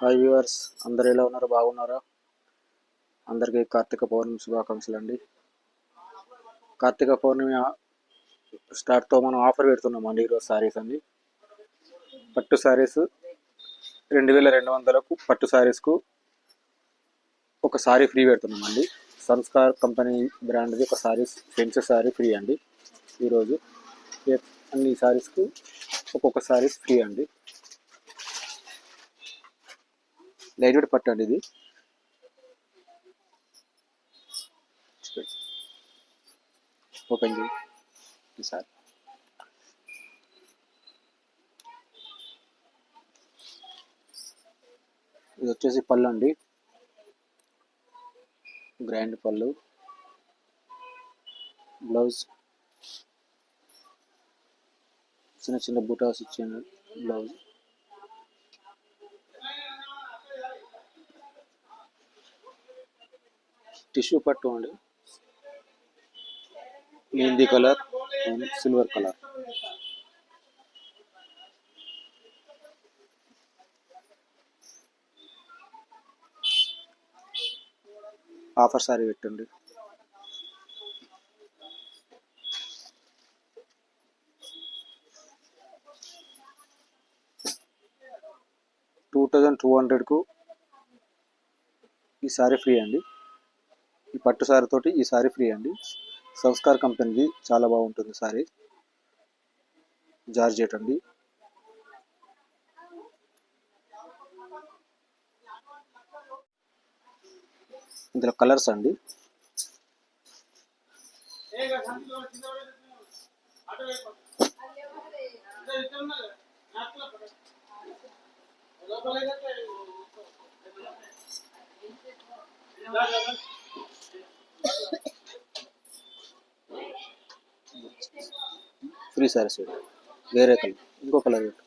Hi viewers, అందరు ఎలా ఉన్నారు? బాగున్నారా? అందరికీ కార్తీక పౌర్ణమి శుభాకాంక్షలు అండి. కార్తీక పౌర్ణమి స్టార్ట్తో మనం ఆఫర్ పెడుతున్నాం అండి. ఈరోజు శారీస్ అండి, పట్టు శారీస్ 2200కు పట్టు శారీస్కు ఒక శారీ ఫ్రీ పెడుతున్నాం అండి. సంస్కార్ కంపెనీ బ్రాండ్ది ఒక శారీస్ ఫెన్స్ శారీ ఫ్రీ అండి. ఈరోజు అన్ని శారీస్కు ఒక్కొక్క శారీస్ ఫ్రీ అండి. లైట్ వెయిట్ పట్టు అండి. ఇది ఓపెన్ చేయి సార్. ఇది వచ్చేసి పళ్ళు అండి, గ్రాండ్ పళ్ళు. బ్లౌజ్ చిన్న చిన్న బూటాస్ ఇచ్చిన బ్లౌజ్. టిష్యూ పట్టు అండి, mehndi colour and silver colour. Offer sorry పెట్టండి. $2200కు ఈ సారీ ఫ్రీ అండి. ఈ పట్టు సారీ తోటి ఈ సారీ ఫ్రీ అండి. సంస్కార్ కంపెనీది చాలా బాగుంటుంది సారీ. జార్జెట్ అండి. ఇందులో కలర్స్ అండి, ఫ్రీ సారీస్. వేరే కలర్, ఇంకో కలర్ పెట్టు.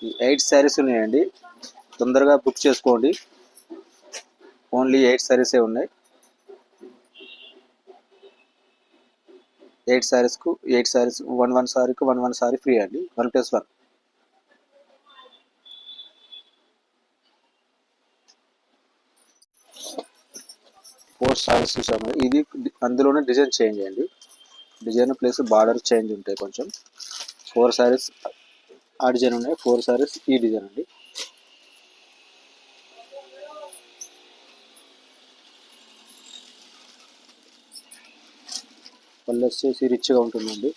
ఈ 8 శారీస్ ఉన్నాయండి, తొందరగా బుక్ చేసుకోండి. ఓన్లీ 8 శారీసే ఉన్నాయి. 8 శారీస్కు 8 శారీస్, 1 శారీకు 1 శారీ ఫ్రీ అండి. 1+1. ఫోర్ శారీస్ ఇచ్చాము. ఇది అందులోనే డిజైన్ చేంజ్ అండి. డిజైన్ ప్లస్ బార్డర్ చేంజ్ ఉంటాయి కొంచెం. 4 శారీస్ ఆ డిజైన్ ఉన్నాయి, 4 శారీస్ ఈ డిజైన్ అండి. పళ్ళు వచ్చేసి రిచ్గా ఉంటుందండి.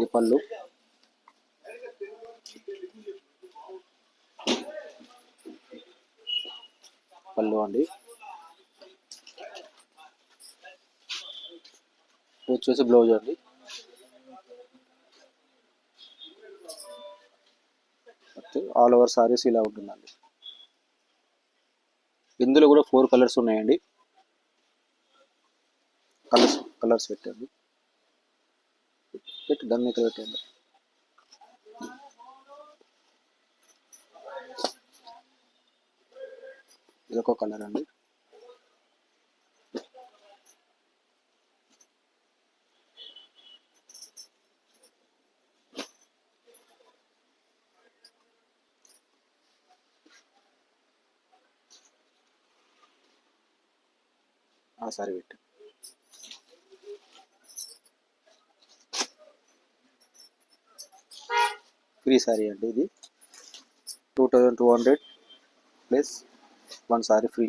ఈ పళ్ళు అండి. వచ్చేసి బ్లౌజ్ అండి. ఆల్ ఓవర్ సారీస్ ఇలా ఉంటుందండి. ఇందులో కూడా 4 కలర్స్ ఉన్నాయండి. కలర్స్ పెట్టండి, దాన్ని ఇక్కడ పెట్టండి. ఇదొక కలర్ అండి. ఆ సారీ పెట్టు. ఫ్రీ సారీ అండి. ఇది 2200 ప్లస్ 1 సారీ ఫ్రీ.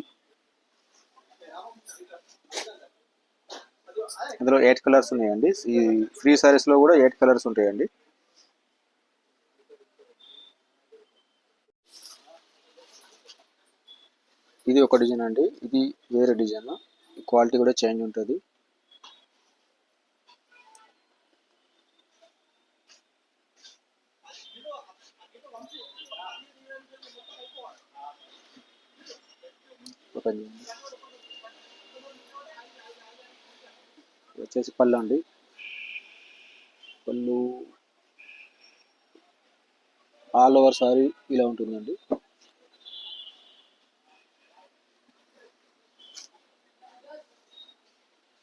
ఇందులో 8 కలర్స్ ఉన్నాయండి. ఈ ఫ్రీ సారీస్లో కూడా 8 కలర్స్ ఉంటాయండి. ఇది ఒక డిజైన్ అండి, ఇది వేరే డిజైన్. క్వాలిటీ కూడా చేంజ్ ఉంటుంది. వచ్చేసి పళ్ళు అండి. పళ్ళు ఆల్ ఓవర్ సారీ ఇలా ఉంటుందండి.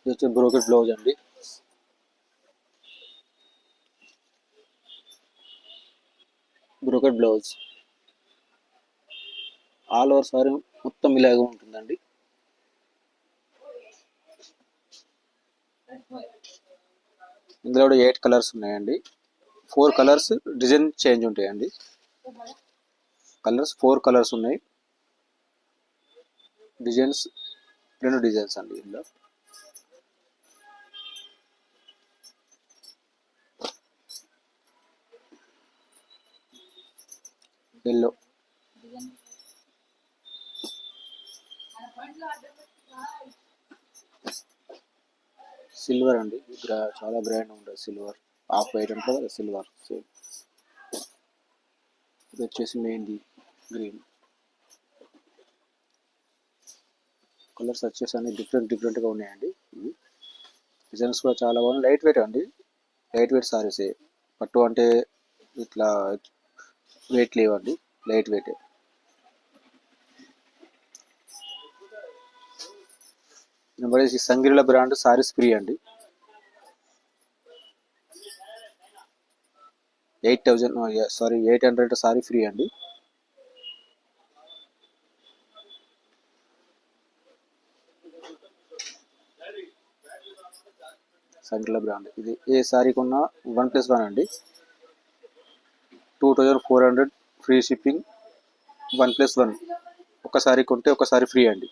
ఇది వచ్చి బ్రోకెట్ బ్లౌజ్ అండి. Brocade blouse all over sorry మొత్తం ఇలాగే ఉంటుందండి. ఇందులో కూడా 8 కలర్స్ ఉన్నాయండి. 4 కలర్స్ డిజైన్ చేంజ్ ఉంటాయండి. కలర్స్ 4 కలర్స్ ఉన్నాయి. డిజైన్స్ 2 డిజైన్స్ అండి. ఇందులో ఎల్లో, సిల్వర్ అండి. చాలా గ్రాండ్ ఉంటుంది సిల్వర్. ఆఫ్ వైట్ ఉంటుంది కదా, సిల్వర్ సేమ్. ఇది వచ్చేసి మెహందీ గ్రీన్. కలర్స్ వచ్చేసి అన్ని డిఫరెంట్గా ఉన్నాయండి. ఇవి డిజైన్స్ కూడా చాలా బాగున్నాయి. లైట్ వెయిట్ అండి. Light weight saris. పట్టు అంటే ఇట్లా వెయిట్ లేవండి, లైట్ వెయిట్. నెంబర్ సంగిరిల బ్రాండ్ సారీస్ ఫ్రీ అండి. 800 సారీ ఫ్రీ అండి. సంగిరిల బ్రాండ్. ఇది ఏ సారీకి ఉన్న 1+1 అండి. 2400 ఫ్రీ షిప్పింగ్. 1+1 ఒక సారీ కొంటే ఒక సారీ ఫ్రీ అండి.